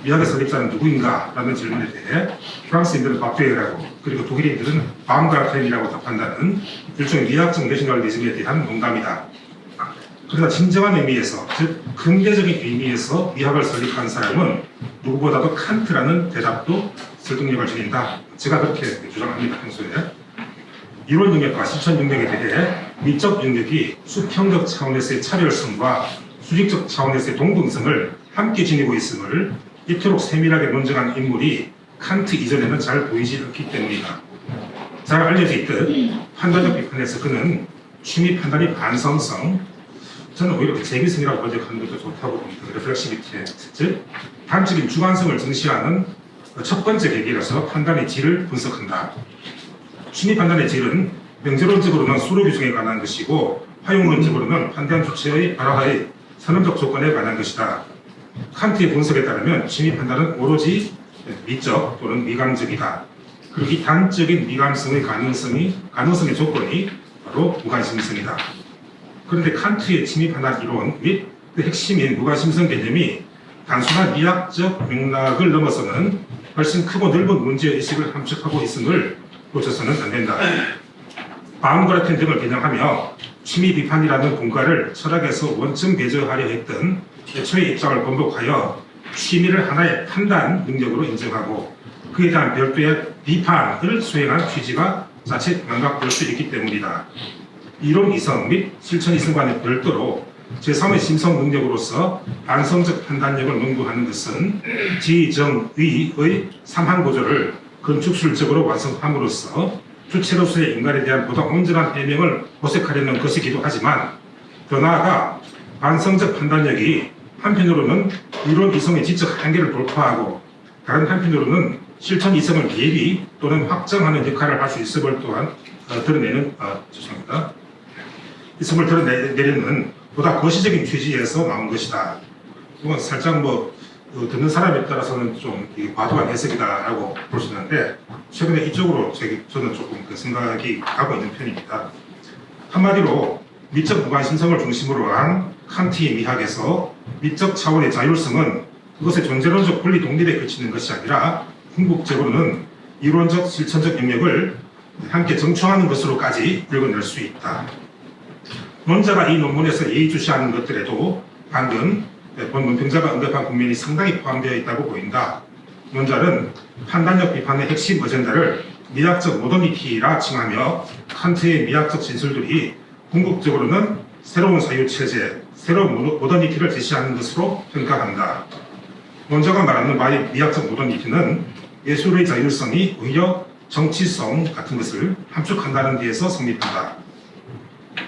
미학의 설립자는 누구인가? 라는 질문에 대해 프랑스인들은 바페라고 그리고 독일인들은 바움가르텐이라고 답한다는 일종의 미학적 내셔널리즘에 대한 농담이다. 그러나 진정한 의미에서, 즉 근대적인 의미에서 미학을 설립한 사람은 누구보다도 칸트라는 대답도 설득력을 지닌다. 제가 그렇게 주장합니다. 평소에. 이론 영역과 실천 영역에 대해 미적 영역이 수평적 차원에서의 차별성과 수직적 차원에서의 동등성을 함께 지니고 있음을 이토록 세밀하게 논증한 인물이 칸트 이전에는 잘 보이지 않기 때문이다. 잘 알려져 있듯 판단적 비판에서 그는 취미 판단이 반성성, 저는 오히려 재미성이라고 번역하는 것도 좋다고 봅니다. 레플렉시비티, 즉 단적인 주관성을 증시하는 첫 번째 계기라서 판단의 질을 분석한다. 취미 판단의 질은 명제론적으로는 수로 규정에 관한 것이고 활용론적으로는 판단 주체의 발화의 선언적 조건에 관한 것이다. 칸트의 분석에 따르면 취미 판단은 오로지 미적 또는 미감적이다. 그리고 이 단적인 미감성의 가능성의 조건이 바로 무관심성이다. 그런데 칸트의 취미 판단 이론 및 그 핵심인 무관심성 개념이 단순한 미학적 맥락을 넘어서는 훨씬 크고 넓은 문제의식을 함축하고 있음을 놓쳐서는 안 된다. 바움가르텐 등을 개념하며 취미 비판이라는 분과를 철학에서 원점 배제하려 했던 애초의 입장을 번복하여 취미를 하나의 판단 능력으로 인정하고 그에 대한 별도의 비판을 수행한 취지가 자칫 망각될 수 있기 때문이다. 이론 이성 및 실천 이성과는 별도로 제3의 심성 능력으로서 반성적 판단력을 연구하는 것은 지정의의 삼한 구조를 건축술적으로 완성함으로써 주체로서의 인간에 대한 보다 온전한 해명을 모색하려는 것이기도 하지만 더 나아가 반성적 판단력이 한편으로는 이론 이성의 지적 한계를 돌파하고 다른 한편으로는 실천 이성을 예비 또는 확정하는 역할을 할 수 있음을 또한 있음을 드러내려는 보다 거시적인 취지에서 나온 것이다. 이건 살짝 듣는 사람에 따라서는 좀 과도한 해석이다라고 볼 수 있는데 최근에 이쪽으로 저는 조금 그 생각이 가고 있는 편입니다. 한마디로 미적 무관심성을 중심으로 한 칸트의 미학에서 미적 차원의 자율성은 그것의 존재론적 권리 독립에 그치는 것이 아니라 궁극적으로는 이론적 실천적 영역을 함께 정충하는 것으로까지 읽어낼 수 있다. 논자가 이 논문에서 예의주시하는 것들에도 방금 본 논평자가 언급한 국면이 상당히 포함되어 있다고 보인다. 논자는 판단력 비판의 핵심 어젠다를 미학적 모더니티라 칭하며 칸트의 미학적 진술들이 궁극적으로는 새로운 사유체제, 새로운 모더니티를 제시하는 것으로 평가한다. 논자가 말하는 바의 미학적 모더니티는 예술의 자율성이 오히려 정치성 같은 것을 함축한다는 데에서 성립한다.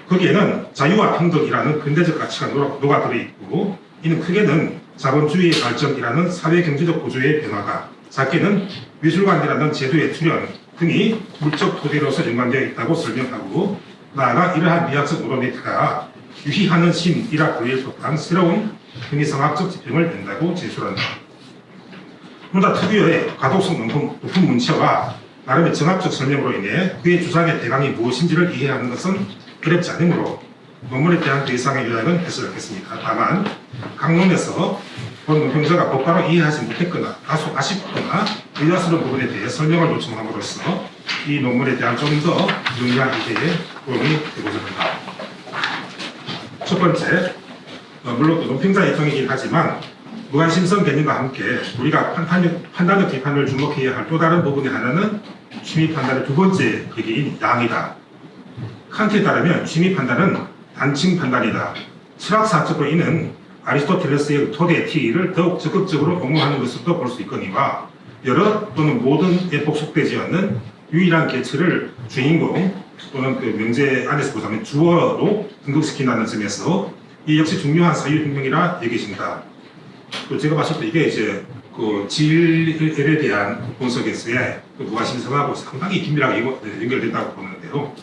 거기에는 자유와 평등이라는 근대적 가치가 녹아들어 있고 이는 크게는 자본주의의 발전이라는 사회경제적 구조의 변화가 작게는 미술관이라는 제도의 출현 등이 물적 토대로서 연관되어 있다고 설명하고 나아가 이러한 미학적 모더니티가 유희하는 신이라 불릴 법한 새로운 형이성학적 지평을 낸다고 제출한다. 논자 특유의 가독성 높은 문체와 나름의 정학적 설명으로 인해 그의 주장의 대강이 무엇인지를 이해하는 것은 어렵지 않으므로 논문에 대한 더 이상의 요약은 해서 않겠습니다. 다만 강론에서 본 논평자가 곧바로 이해하지 못했거나 다소 아쉽거나 의아스러운 부분에 대해 설명을 요청함으로써 이 논문에 대한 좀 더 유리한 이해에 도움이 되고자 합니다. 첫 번째, 물론 논평자 입장이긴 하지만 무관심성 개념과 함께 우리가 판단력 비판을 주목해야 할 또 다른 부분의 하나는 취미 판단의 두 번째 계기인 양이다. 칸트에 따르면 취미 판단은 단층 판단이다. 철학사적으로 이는 아리스토텔레스의 토대 T를 더욱 적극적으로 옹호하는 것으로도 볼 수 있거니와 여러 또는 모든에 복속되지 않는 유일한 개체를 주인공 또는 그 명제 안에서 보자면 주어로 등극시킨다는 점에서 이 역시 중요한 사유혁명이라 여겨진다. 또 제가 봤을 때 이게 이제 그 질에 대한 분석에서의 그 무관심성하고 상당히 긴밀하게 연결된다고 보는데요.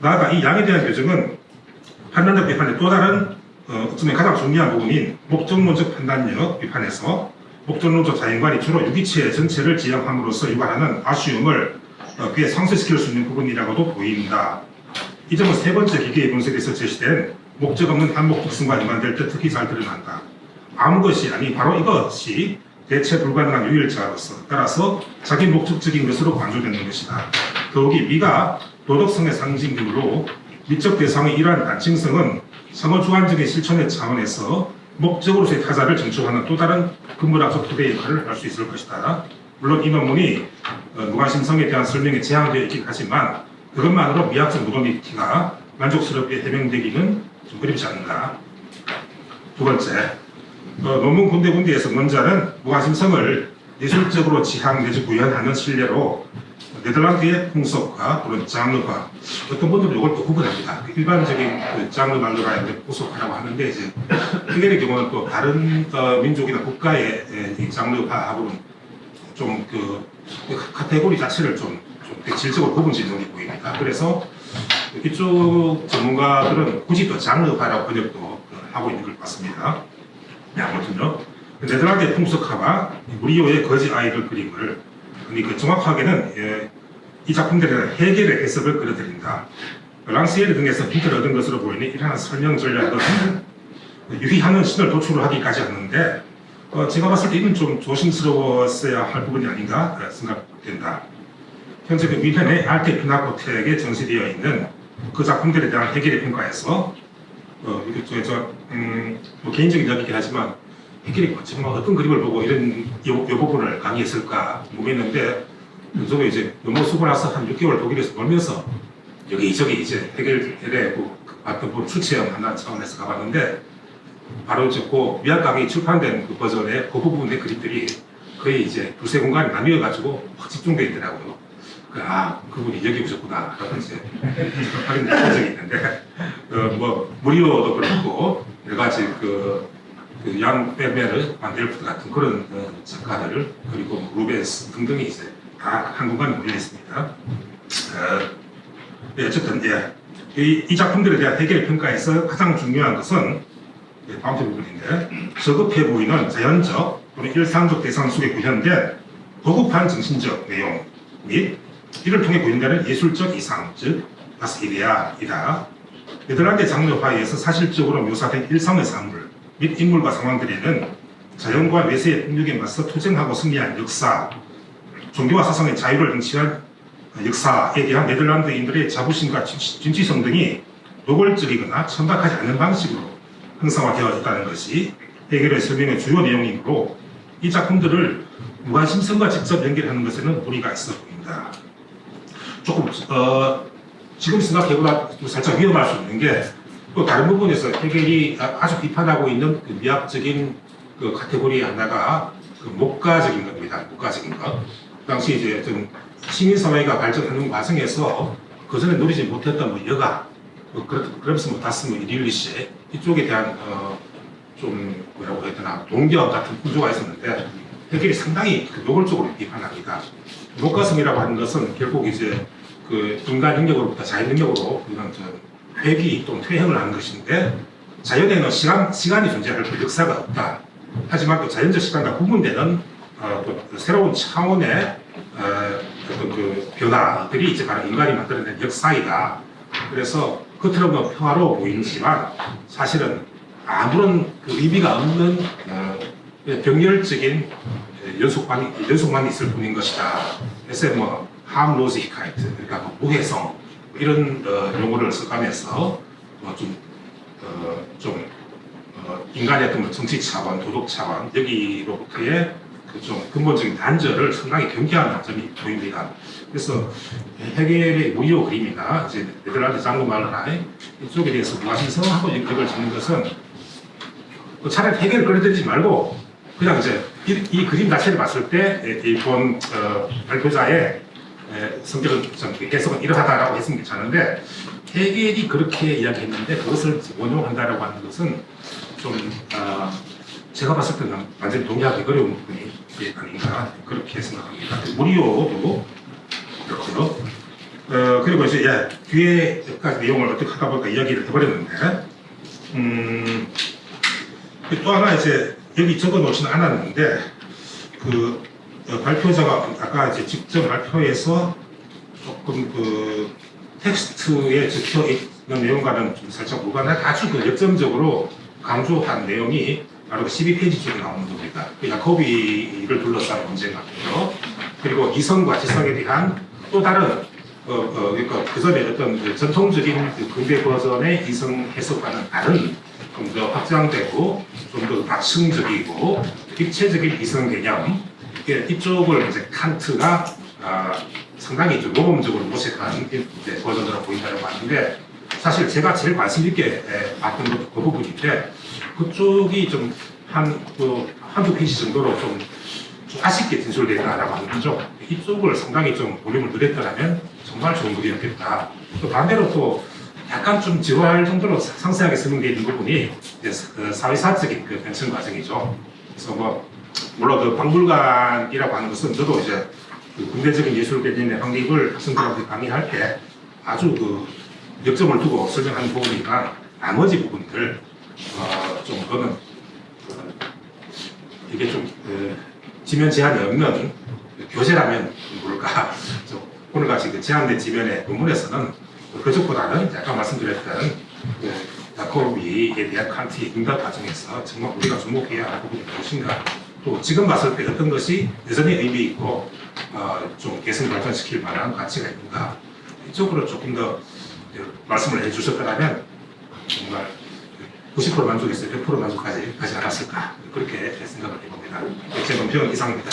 나아가 이 양에 대한 교정은 판단력 비판의 또 다른 어쩌면 가장 중요한 부분인 목적론적 판단력 비판에서 목적론적 자연관이 주로 유기체 전체를 지향함으로써 유발하는 아쉬움을 그에 상쇄시킬 수 있는 부분이라고도 보입니다. 이 점은 세 번째 기계의 분석에서 제시된 목적 없는 한목 특성과 연관될 때 특히 잘 드러난다. 아무 것이 아니 바로 이것이 대체 불가능한 유일자로서 따라서 자기 목적적인 것으로 강조되는 것이다. 더욱이 미가 도덕성의 상징이므로 미적 대상의 이러한 단층성은 상호주관적인 실천의 차원에서 목적으로서의 타자를 정촉하는 또 다른 근본학적 토대 역할을 할 수 있을 것이다. 물론 이 논문이 무관심성에 대한 설명에 제한되어 있긴 하지만 그것만으로 미학적 모더니티가 만족스럽게 해명되기는 좀 어렵지 않는가. 두 번째, 논문 군데군데에서 논자는 무관심성을 예술적으로 지향 내지 구현하는 신뢰로 네덜란드의 풍속화 또는 장르화, 어떤 분들은 이걸 또 구분합니다. 일반적인 그 장르 말로가 풍속화라고 하는데 이제 흑인의 경우는 또 다른 민족이나 국가의 이 장르화하고는 좀 그 카테고리 자체를 좀 질적으로 구분짓는 게 보입니다. 그래서 이쪽 전문가들은 굳이 또 장르화라고 번역도 하고 있는 것 같습니다. 아무튼요, 네덜란드의 풍속화와 무리오의 거지 아이들 그림을 그러니까 정확하게는 이 작품들의 해결의 해석을 끌어들인다. 랑시에르 등에서 힌트를 얻은 것으로 보이니 이러한 설명 전략은 유희하는 신을 도출하기까지 하는데 제가 봤을 때 이건 좀 조심스러웠어야 할 부분이 아닌가 생각된다. 현재 그 밀펜의 알테 피나코텍에 전시되어 있는 그 작품들에 대한 해결의 평가에서 이게 뭐 개인적인 이야기긴 하지만 해결이 정말 어떤 그림을 보고 이런 이 부분을 강의했을까 궁금했는데 저도 이제 너무 쓰고 나서 한 6개월 독일에서 놀면서 여기저기 이제 해결에 어떤 부분 출체형 하나 차원에서 가봤는데 바로 그 미학 강의 출판된 그 버전의 그 부분의 그림들이 거의 이제 두세 공간에 나뉘어가지고 확 집중되어 있더라고요. 그분이 여기 오셨구나 라고 이제 확인한 적이 있는데 뭐 무리오도 그렇고 여러 가지 양 베르메르, 반델프트 같은 그런 작가들 그리고 루벤스 등등이 이제 다 한 공간에 몰려 있습니다. 어쨌든 이 작품들에 대한 해결 평가에서 가장 중요한 것은 다음 부분인데 저급해 보이는 자연적 또는 일상적 대상 속에 구현된 도급한 정신적 내용 및 이를 통해 구현되는 예술적 이상, 즉 다스 이데아이다. 네덜란드 장르화에서 사실적으로 묘사된 일상의 사물 및 인물과 상황들에는 자연과 외세의 폭력에 맞서 투쟁하고 승리한 역사, 종교와 사상의 자유를 쟁취한 역사에 대한 네덜란드인들의 자부심과 진취성 등이 노골적이거나 천박하지 않은 방식으로 형상화되어졌다는 것이 해결의 설명의 주요 내용이므로 이 작품들을 무관심성과 직접 연결하는 것에는 무리가 있어 보입니다. 조금 지금 생각해보다 좀 살짝 위험할 수 있는 게 또 다른 부분에서 해결이 아주 비판하고 있는 그 미학적인 그 카테고리 하나가 그 목가적인 겁니다. 목가적인 것. 그 당시 이제 좀 시민사회가 발전하는 과정에서 그전에 누리지 못했던 뭐 여가, 그러면서 뭐 다스 뭐 이딜리시 이쪽에 대한 좀 뭐라고 해야 되나 동경 같은 구조가 있었는데 해결이 상당히 노골적으로 비판합니다. 목가성이라고 하는 것은 결국 이제 그 인간 능력으로부터 자연 능력으로 이런 회귀 또는 퇴행을 하는 것인데 자연에는 시간이 존재할 그 역사가 없다. 하지만 또 자연적 시간과 구분되는 또 새로운 차원의 어떤 그 변화들이 이제 바로 인간이 만들어낸 역사이다. 그래서 겉으로는 평화로워 보이지만 사실은 아무런 그 의미가 없는 병렬적인 연속만 있을 뿐인 것이다. 그래서 뭐 함로지히카이트 그러니까 뭐 무해성 이런 용어를 써가면서 인간의 어떤 정치 차원, 도덕 차원 여기로부터의 그 좀 근본적인 단절을 상당히 경계하는 점이 보입니다. 그래서 해겔의 무리오 그림이나 이제 네덜란드 장르말라의 이쪽에 대해서 무관심성하고 이걸 짓는 것은 차라리 해겔을 그려드리지 말고 그냥 이제 이 그림 자체를 봤을 때 일본 발표자의 성격은 좀 해석은 이러하다라고 했으면 괜찮은데 해겔이 그렇게 이야기했는데 그것을 원용한다라고 하는 것은 좀 제가 봤을 때는 완전히 동의하기 어려운 부분이 아닌가 그렇게 생각합니다. 무리오도 그렇고요. 그리고 이제 뒤에까지 내용을 어떻게 하다 보니까 이야기를 해버렸는데 또 하나 이제 여기 적어 놓지는 않았는데 그 발표자가 아까 이제 직접 발표에서 조금 그 텍스트에 적혀 있는 내용과는 좀 살짝 무관한 아주 그 역점적으로 강조한 내용이 바로 12페이지 쪽에 나오는 겁니다. 야코비를 둘러싼 문제 같고요. 그리고 이성과 지성에 대한 또 다른 그러니까 그 전에 어떤 그 전통적인 그 근대 버전의 이성 해석과는 다른 좀 더 확장되고 좀 더 다층적이고 입체적인 이성 개념 이쪽을 이제 칸트가 상당히 좀 모범적으로 모색한 버전으로 보인다고 하는데 사실 제가 제일 관심 있게 봤던 것도 그 부분인데 그쪽이 좀 한두 페이지 정도로 좀 아쉽게 진술되다라고 하는 거죠. 이쪽을 상당히 좀 볼륨을 늘렸더라면 정말 좋은 글이었겠다. 또 반대로 또 약간 좀 지루할 정도로 상세하게 설명되어 있는 부분이 사회사적인 그 변천 과정이죠. 그래서 뭐 물론 그 박물관이라고 하는 것은 저도 이제 그 군대적인 예술 개념의 확립을 학생들한테 강의할 때 아주 그 역점을 두고 설명하는 부분이니까 나머지 부분들 좀 그거는 이게 좀 지면 제한이 없는 교재라면 모를까 오늘같이 그 제한된 지면의 논문에서는 그쪽보다는 아까 말씀드렸던 야코비에 대한 칸트의 응답 과정에서 정말 우리가 주목해야 할 부분이 무엇인가 또 지금 봤을 때 어떤 것이 여전히 의미 있고 좀 개성을 발전시킬 만한 가치가 있는가 이쪽으로 조금 더 말씀을 해주셨더라면 정말 90% 만족에서 100% 만족까지 하지 않았을까 그렇게 생각을 해봅니다. 제 논평은 이상입니다.